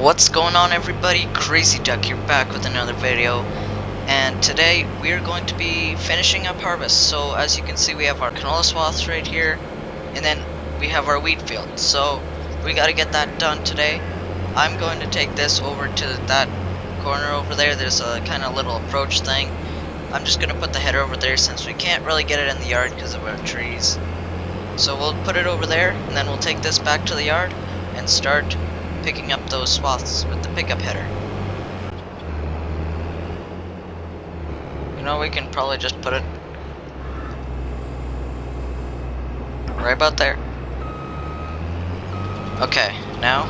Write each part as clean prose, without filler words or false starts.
What's going on, everybody? Crazy Duck here, back with another video, and today we're going to be finishing up harvest. So as you can see, we have our canola swaths right here, and then we have our wheat field. So we got to get that done today. I'm going to take this over to that corner over there. There's a kind of little approach thing. I'm just going to put the header over there since we can't really get it in the yard because of our trees. So we'll put it over there, and then we'll take this back to the yard and start picking up those swaths with the pickup header. You know, we can probably just put it right about there. Okay, now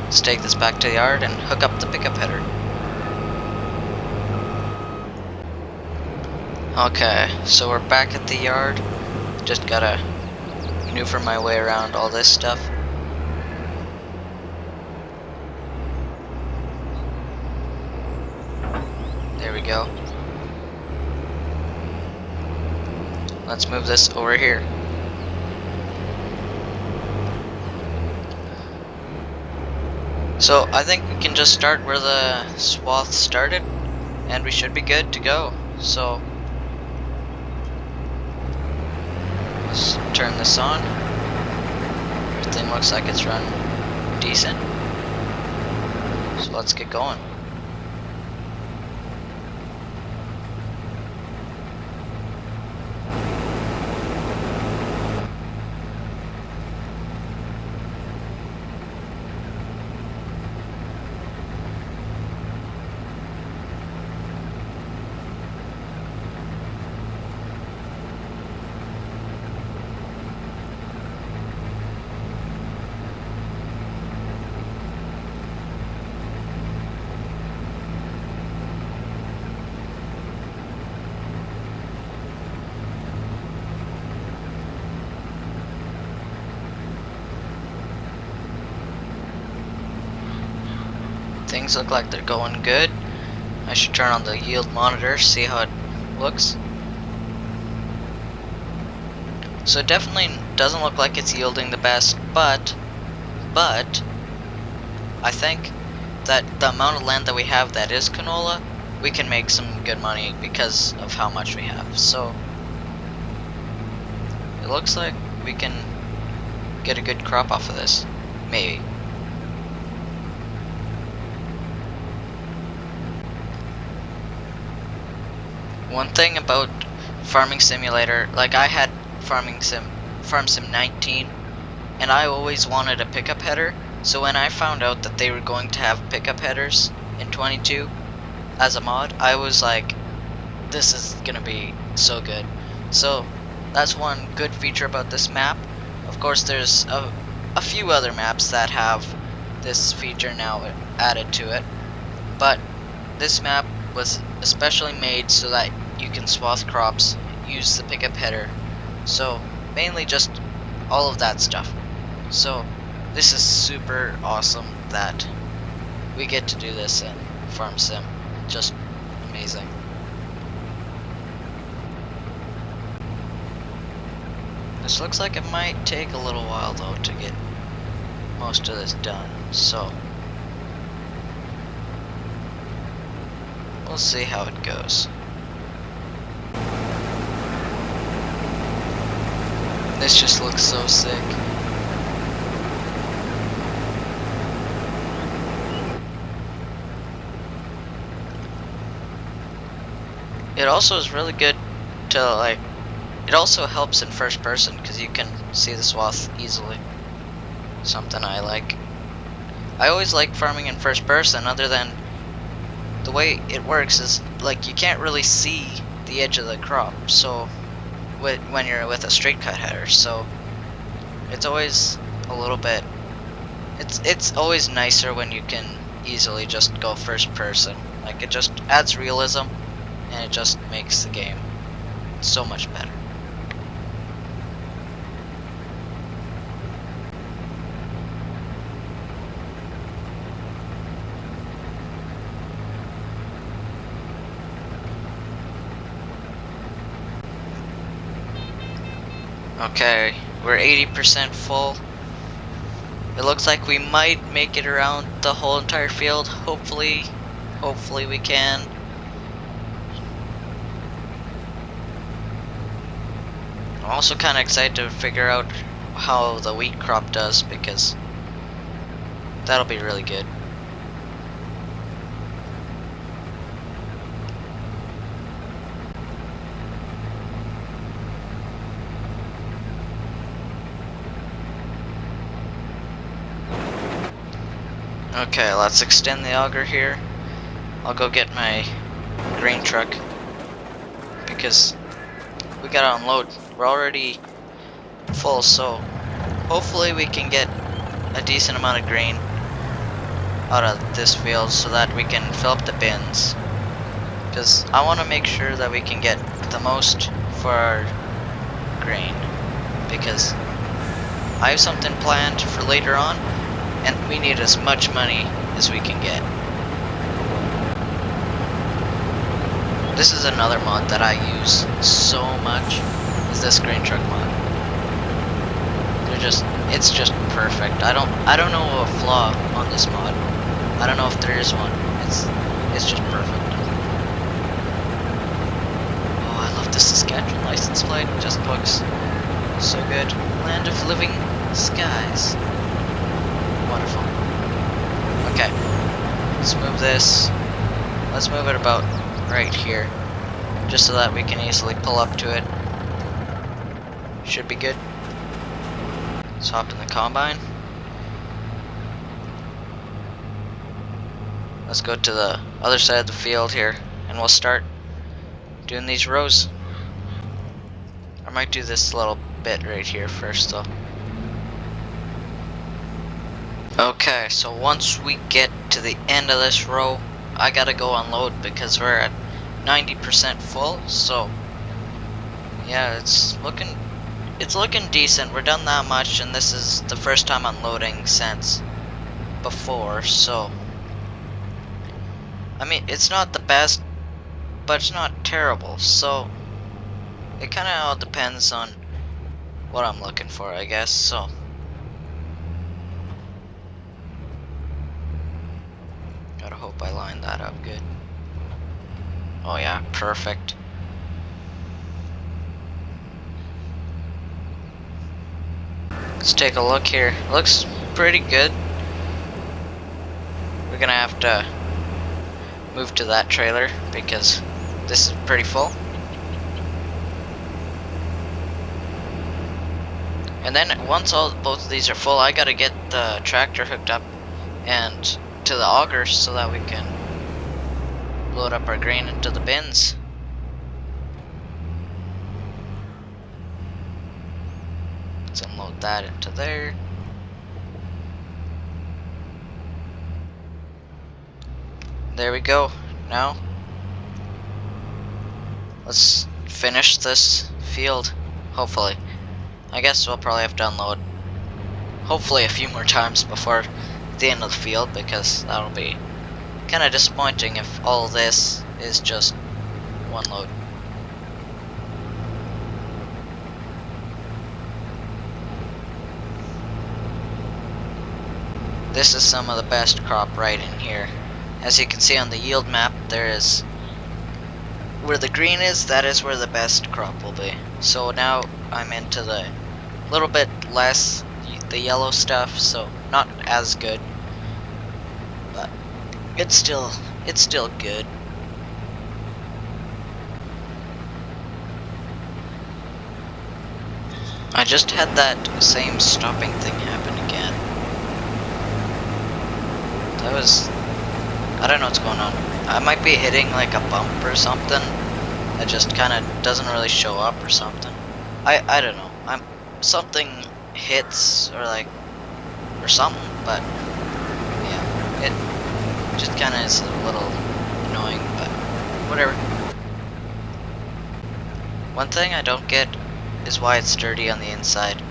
let's take this back to the yard and hook up the pickup header. Okay, so we're back at the yard. Just gotta maneuver my way around all this stuff. There we go. Let's move this over here. So I think we can just start where the swath started, and we should be good to go. So let's turn this on. Everything looks like it's run decent. So let's get going. Things look like they're going good. I should turn on the yield monitor, see how it looks. So it definitely doesn't look like it's yielding the best, but I think that the amount of land that we have that is canola, we can make some good money because of how much we have. So it looks like we can get a good crop off of this, maybe. One thing about Farming Simulator, like I had Farm Sim 19, and I always wanted a pickup header. So when I found out that they were going to have pickup headers in 22 as a mod, I was like, this is gonna be so good. So that's one good feature about this map. Of course, there's a few other maps that have this feature now added to it, but this map was especially made so that you can swath crops, use the pickup header, so mainly just all of that stuff. So this is super awesome that we get to do this in Farm Sim. Just amazing. This looks like it might take a little while though to get most of this done, so we'll see how it goes. This just looks so sick. It also is really good to it also helps in first person because you can see the swath easily. Something I like. I always like farming in first person, other than the way it works is like you can't really see the edge of the crop, so when you're with a straight cut header, so it's always a little bit, it's always nicer when you can easily just go first person. Like, it just adds realism and it just makes the game so much better. Okay, we're 80% full. It looks like we might make it around the whole entire field. Hopefully we can. I'm also kind of excited to figure out how the wheat crop does, because that'll be really good. Okay, let's extend the auger here. I'll go get my grain truck, because we gotta unload. We're already full, so hopefully we can get a decent amount of grain out of this field so that we can fill up the bins. Because I want to make sure that we can get the most for our grain, because I have something planned for later on, and we need as much money as we can get. This is another mod that I use so much, is this grain truck mod. It's just perfect. I don't know a flaw on this mod. I don't know if there is one. It's just perfect. Oh, I love the Saskatchewan license plate. It just looks so good. Land of living skies. Wonderful. Okay, let's move this. Let's move it about right here, just so that we can easily pull up to it. Should be good. Let's hop in the combine. Let's go to the other side of the field here, and we'll start doing these rows. I might do this little bit right here first though. Okay, so once we get to the end of this row, I gotta go unload because we're at 90% full. So yeah, it's looking decent. We're done that much, and this is the first time unloading since before, so I mean, it's not the best, but it's not terrible, so it kinda all depends on what I'm looking for, I guess. So gotta hope I lined that up good. Oh yeah, perfect. Let's take a look here. Looks pretty good. We're gonna have to move to that trailer because this is pretty full. And then once both of these are full, I gotta get the tractor hooked up and to the auger so that we can load up our grain into the bins. Let's unload that into there. There we go. Now let's finish this field, hopefully. I guess we'll probably have to unload hopefully a few more times before the end of the field, because that'll be kind of disappointing if all this is just one load. This is some of the best crop right in here. As you can see on the yield map, there is where the green is, that is where the best crop will be. So now I'm into the little bit less the yellow stuff, so not as good, but it's still good. I just had that same stopping thing happen again. That was, I don't know what's going on. I might be hitting like a bump or something that just kind of doesn't really show up or something. I don't know. Something hits or something, but yeah, it just kind of is a little annoying, but whatever. One thing I don't get is why it's dirty on the inside.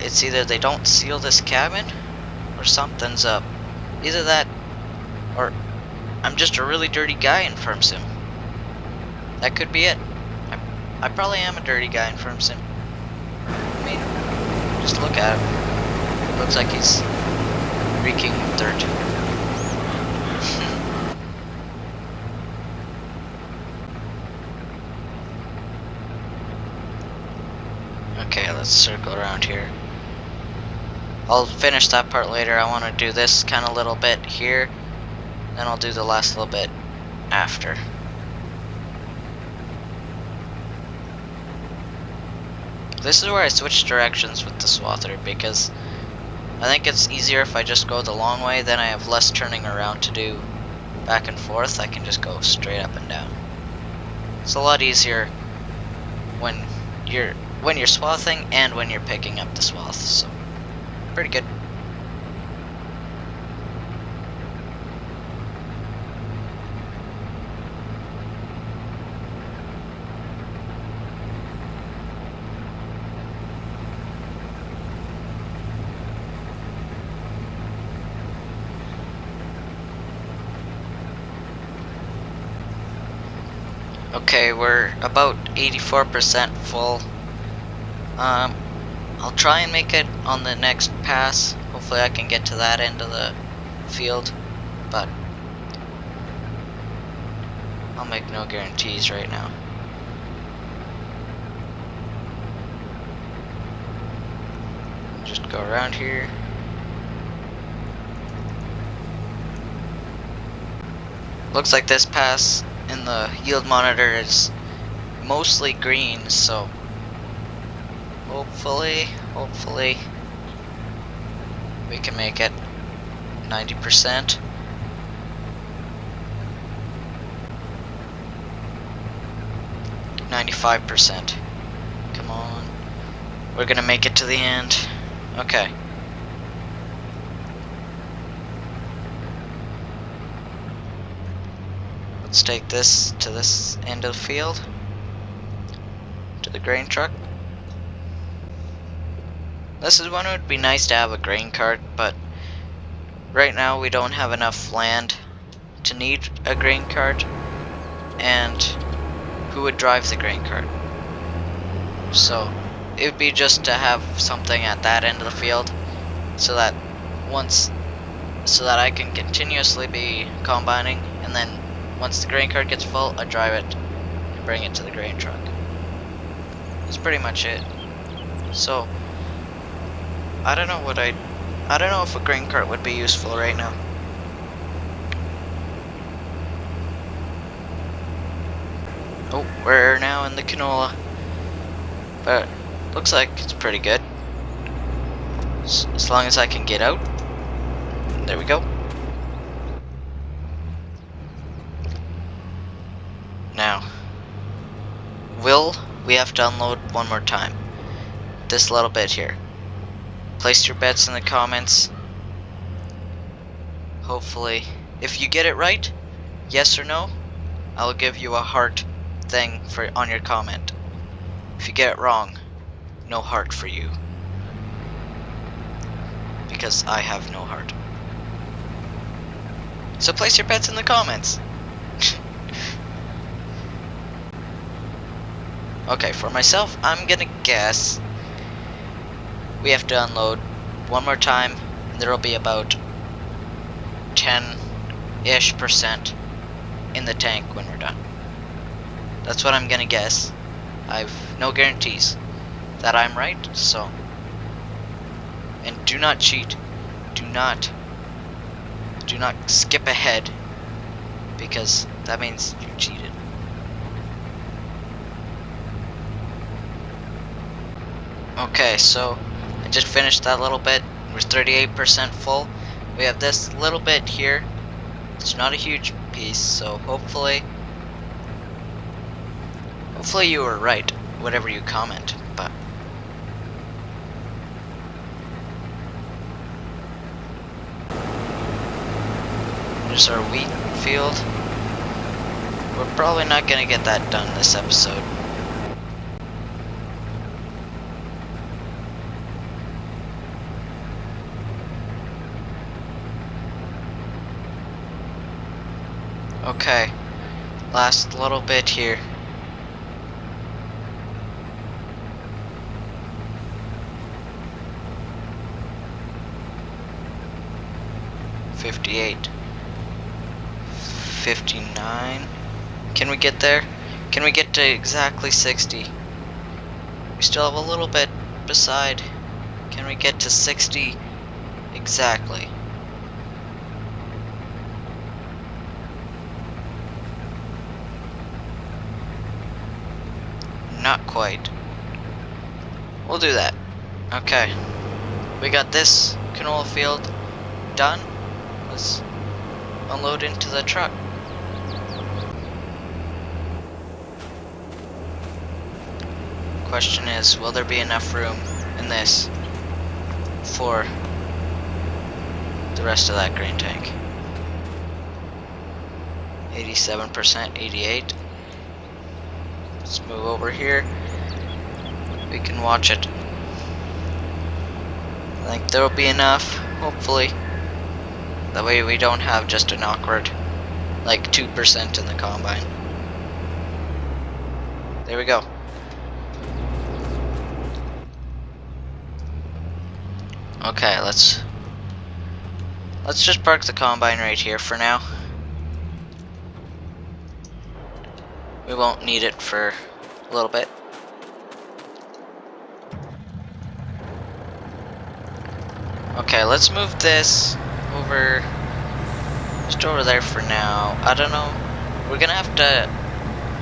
It's either they don't seal this cabin or something's up. Either that or I'm just a really dirty guy in Farm Sim. That could be it. I probably am a dirty guy in Farm Sim. I mean, just look at it. Looks like he's reeking of dirt. Okay, let's circle around here. I'll finish that part later. I want to do this kind of little bit here, then I'll do the last little bit after. This is where I switch directions with the swather, because I think it's easier if I just go the long way, then I have less turning around to do back and forth. I can just go straight up and down. It's a lot easier when you're swathing and when you're picking up the swath, so pretty good. Okay, we're about 84% full. I'll try and make it on the next pass. Hopefully I can get to that end of the field, but I'll make no guarantees right now. Just go around here. Looks like this pass in the yield monitor is mostly green, so hopefully we can make it 90%. %. Come on. We're gonna make it to the end. Okay. Let's take this to this end of the field, to the grain truck. This is when it would be nice to have a grain cart, but right now we don't have enough land to need a grain cart, and who would drive the grain cart? So it would be just to have something at that end of the field, so that I can continuously be combining, and then once the grain cart gets full, I drive it and bring it to the grain truck. That's pretty much it. So I don't know if a grain cart would be useful right now. Oh, we're now in the canola, but looks like it's pretty good. As long as I can get out. There we go. Now, will we have to unload one more time? This little bit here. Place your bets in the comments. Hopefully, if you get it right, yes or no, I'll give you a heart thing on your comment. If you get it wrong, no heart for you, because I have no heart. So place your bets in the comments. Okay, for myself, I'm gonna guess we have to unload one more time, and there'll be about 10-ish% in the tank when we're done. That's what I'm gonna guess. I've no guarantees that I'm right, so. And do not cheat. Do not skip ahead, because that means you cheated. Okay, so I just finished that little bit. We're 38% full. We have this little bit here. It's not a huge piece, so hopefully you were right, whatever you comment, but there's our wheat field. We're probably not gonna get that done this episode. Okay, last little bit here. 58. 59. Can we get there? Can we get to exactly 60? We still have a little bit beside. Can we get to 60 exactly? Not quite. We'll do that. Okay. We got this canola field done. Let's unload into the truck. Question is, will there be enough room in this for the rest of that grain tank? 87%, 88. Let's move over here. We can watch it. I think there will be enough, hopefully. That way we don't have just an awkward, like 2% in the combine. There we go. Okay, let's just park the combine right here for now. We won't need it for a little bit. Okay, let's move this over, just over there for now. I don't know. We're gonna have to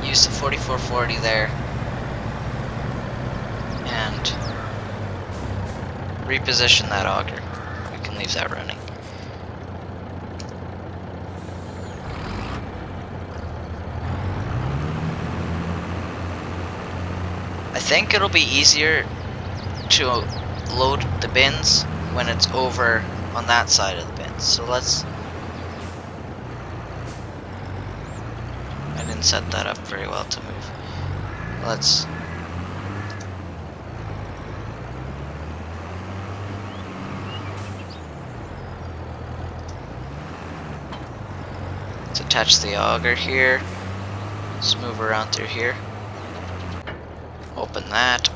use the 4440 there and reposition that auger. We can leave that running. I think it'll be easier to load the bins when it's over on that side of the bins. So let's... I didn't set that up very well to move. Let's... attach the auger here. Let's move around through here. Open that.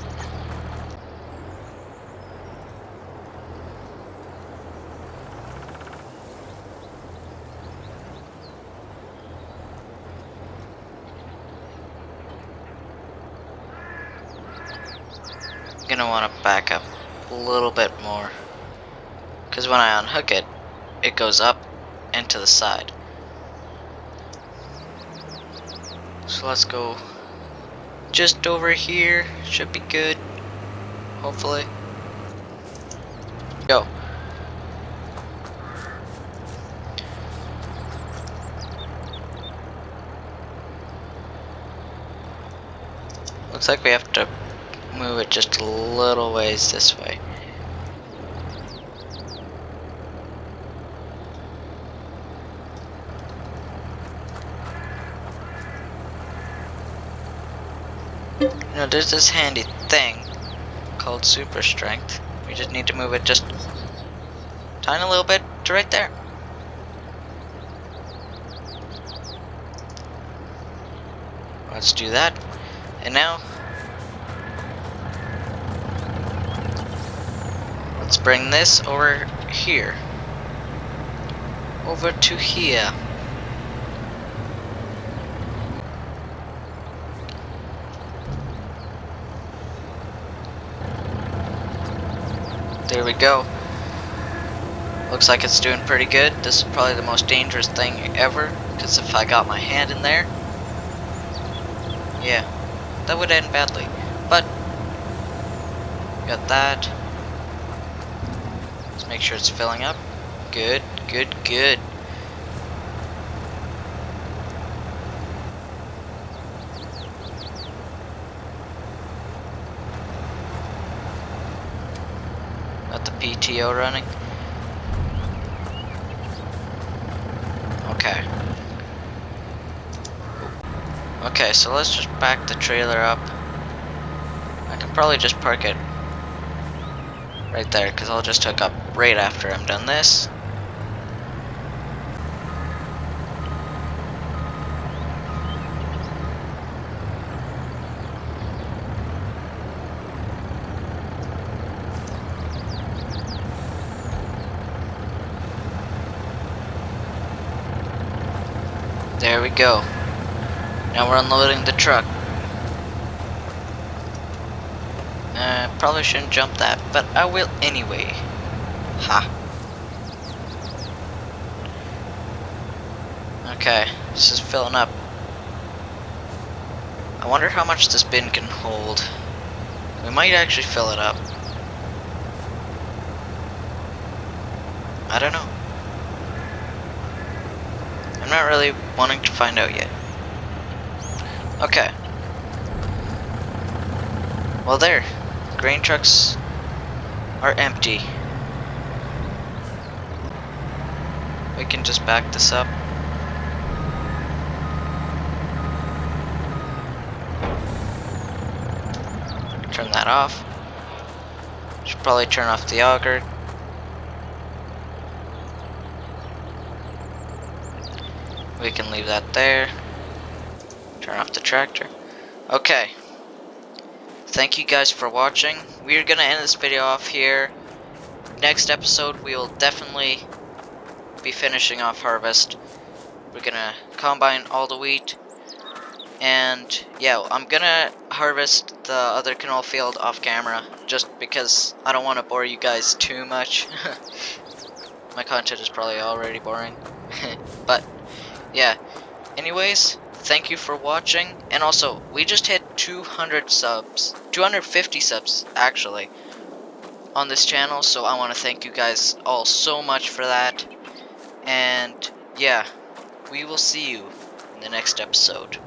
I'm gonna want to back up a little bit more, because when I unhook it, it goes up and to the side. So let's go just over here. Should be good, hopefully. Go. Looks like we have to move it just a little ways this way. You know, there's this handy thing called super strength. We just need to move it just tiny little bit to right there. Let's do that. And now let's bring this over here. Over to here. There we go. Looks like it's doing pretty good. This is probably the most dangerous thing ever, because if I got my hand in there, yeah, that would end badly. But got that. Let's make sure it's filling up. Good, good, good. Got the PTO running. Okay. Okay, so let's just back the trailer up. I can probably just park it right there, because I'll just hook up right after I'm done this. There we go. Now we're unloading the truck. Probably shouldn't jump that, but I will anyway. Ha. Okay, this is filling up. I wonder how much this bin can hold. We might actually fill it up. I don't know. I'm not really wanting to find out yet. Okay. Well, there. Grain trucks are empty. We can just back this up. Turn that off. Should probably turn off the auger. We can leave that there. Turn off the tractor. Okay. Thank you guys for watching. We are gonna end this video off here. Next episode, we will definitely be finishing off harvest. We're gonna combine all the wheat. And yeah, I'm gonna harvest the other canola field off camera, just because I don't want to bore you guys too much. My content is probably already boring. But yeah, anyways, thank you for watching. And also, we just hit 200 subs, 250 subs actually, on this channel, so I want to thank you guys all so much for that. And yeah, we will see you in the next episode.